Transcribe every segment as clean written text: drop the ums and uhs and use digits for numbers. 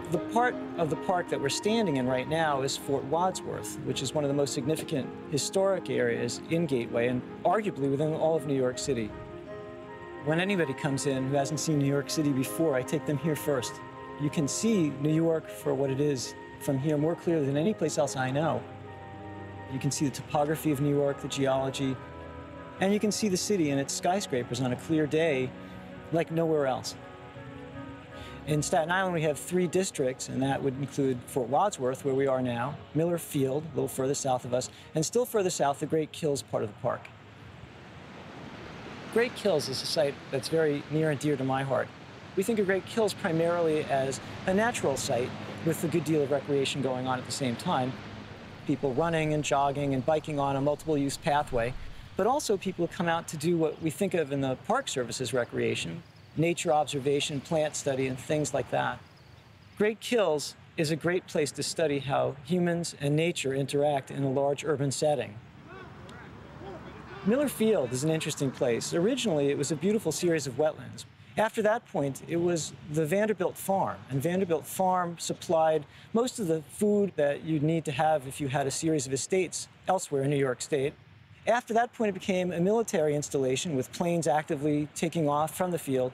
The part of the park that we're standing in right now is Fort Wadsworth, which is one of the most significant historic areas in Gateway and arguably within all of New York City. When anybody comes in who hasn't seen New York City before, I take them here first. You can see New York for what it is from here more clearly than any place else I know. You can see the topography of New York, the geology, and you can see the city and its skyscrapers on a clear day like nowhere else. In Staten Island, we have 3 districts, and that would include Fort Wadsworth, where we are now, Miller Field, a little further south of us, and still further south, the Great Kills part of the park. Great Kills is a site that's very near and dear to my heart. We think of Great Kills primarily as a natural site with a good deal of recreation going on at the same time. People running and jogging and biking on a multiple-use pathway, but also people who come out to do what we think of in the Park Service's recreation, nature observation, plant study, and things like that. Great Kills is a great place to study how humans and nature interact in a large urban setting. Miller Field is an interesting place. Originally, it was a beautiful series of wetlands. After that point, it was the Vanderbilt Farm, and Vanderbilt Farm supplied most of the food that you'd need to have if you had a series of estates elsewhere in New York State. After that point, it became a military installation with planes actively taking off from the field.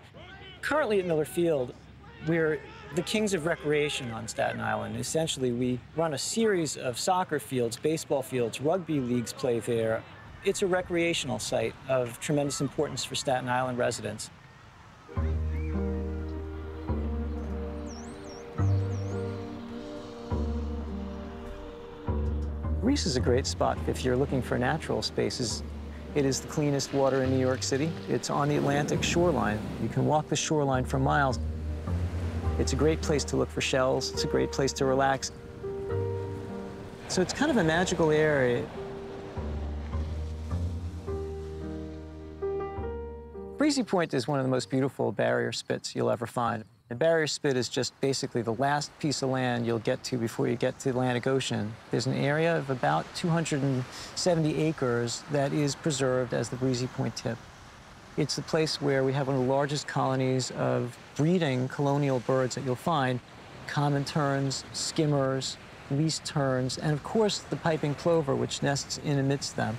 Currently at Miller Field, we're the kings of recreation on Staten Island. Essentially, we run a series of soccer fields, baseball fields, rugby leagues play there. It's a recreational site of tremendous importance for Staten Island residents. Greece is a great spot if you're looking for natural spaces. It is the cleanest water in New York City. It's on the Atlantic shoreline. You can walk the shoreline for miles. It's a great place to look for shells. It's a great place to relax. So it's kind of a magical area. Breezy Point is one of the most beautiful barrier spits you'll ever find. The barrier spit is just basically the last piece of land you'll get to before you get to the Atlantic Ocean. There's an area of about 270 acres that is preserved as the Breezy Point tip. It's the place where we have one of the largest colonies of breeding colonial birds that you'll find. Common terns, skimmers, least terns, and of course the piping plover, which nests in amidst them.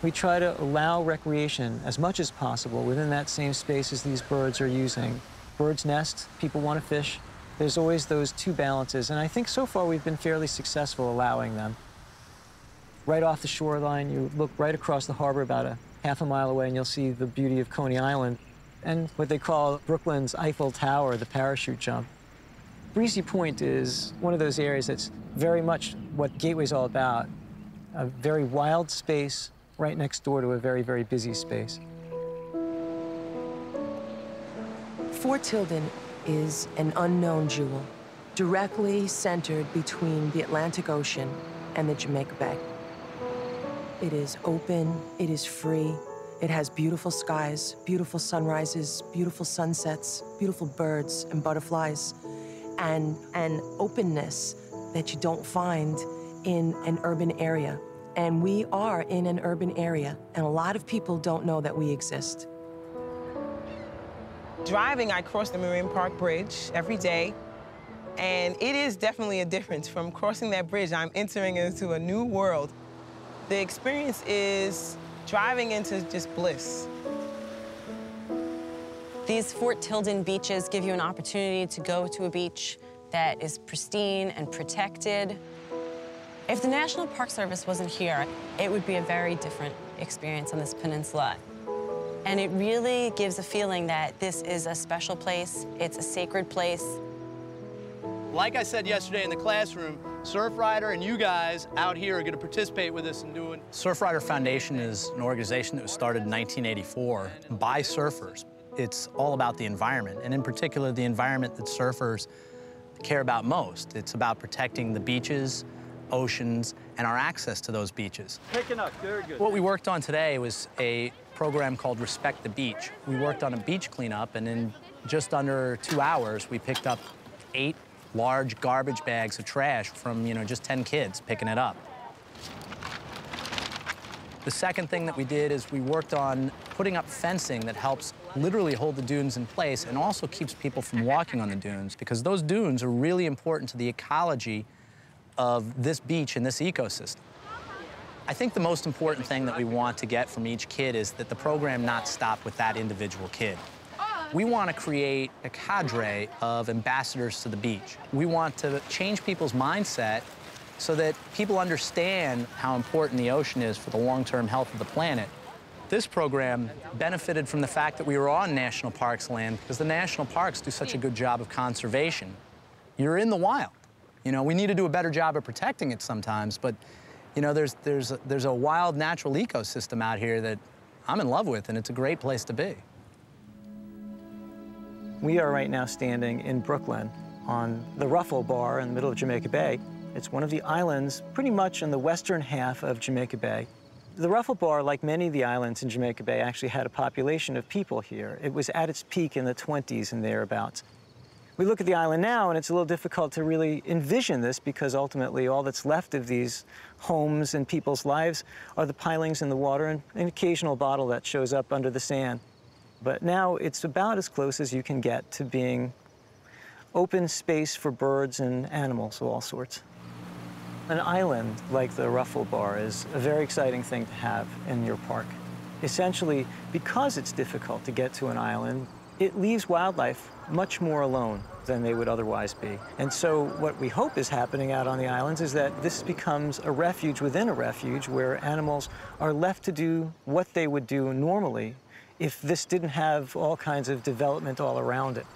We try to allow recreation as much as possible within that same space as these birds are using. Birds nest, people want to fish. There's always those 2 balances, and I think so far we've been fairly successful allowing them. Right off the shoreline, you look right across the harbor about a half a mile away, and you'll see the beauty of Coney Island and what they call Brooklyn's Eiffel Tower, the parachute jump. Breezy Point is one of those areas that's very much what Gateway's all about, a very wild space right next door to a very, very busy space. Fort Tilden is an unknown jewel, directly centered between the Atlantic Ocean and the Jamaica Bay. It is open, it is free, it has beautiful skies, beautiful sunrises, beautiful sunsets, beautiful birds and butterflies, and an openness that you don't find in an urban area. And we are in an urban area, and a lot of people don't know that we exist. Driving, I cross the Marine Park Bridge every day, and it is definitely a difference. From crossing that bridge, I'm entering into a new world. The experience is driving into just bliss. These Fort Tilden beaches give you an opportunity to go to a beach that is pristine and protected. If the National Park Service wasn't here, it would be a very different experience on this peninsula. And it really gives a feeling that this is a special place, it's a sacred place. Like I said yesterday in the classroom, Surfrider and you guys out here are going to participate with us in doing... Surfrider Foundation is an organization that was started in 1984 by surfers. It's all about the environment, and in particular, the environment that surfers care about most. It's about protecting the beaches, oceans, and our access to those beaches. Picking up, very good. What we worked on today was a program called Respect the Beach. We worked on a beach cleanup, and in just under 2 hours, we picked up 8 large garbage bags of trash from, just 10 kids picking it up. The second thing that we did is we worked on putting up fencing that helps literally hold the dunes in place and also keeps people from walking on the dunes, because those dunes are really important to the ecology of this beach and this ecosystem. I think the most important thing that we want to get from each kid is that the program not stop with that individual kid. We want to create a cadre of ambassadors to the beach. We want to change people's mindset so that people understand how important the ocean is for the long-term health of the planet. This program benefited from the fact that we were on national parks land because the national parks do such a good job of conservation. You're in the wild. You know, we need to do a better job of protecting it sometimes, but you know, there's a wild natural ecosystem out here that I'm in love with, and it's a great place to be. We are right now standing in Brooklyn on the Ruffle Bar in the middle of Jamaica Bay. It's one of the islands pretty much in the western half of Jamaica Bay. The Ruffle Bar, like many of the islands in Jamaica Bay, actually had a population of people here. It was at its peak in the 20s and thereabouts. We look at the island now, and it's a little difficult to really envision this because ultimately all that's left of these homes and people's lives are the pilings in the water and an occasional bottle that shows up under the sand. But now it's about as close as you can get to being open space for birds and animals of all sorts. An island like the Ruffle Bar is a very exciting thing to have in your park. Essentially, because it's difficult to get to an island, it leaves wildlife much more alone than they would otherwise be. And so what we hope is happening out on the islands is that this becomes a refuge within a refuge where animals are left to do what they would do normally if this didn't have all kinds of development all around it.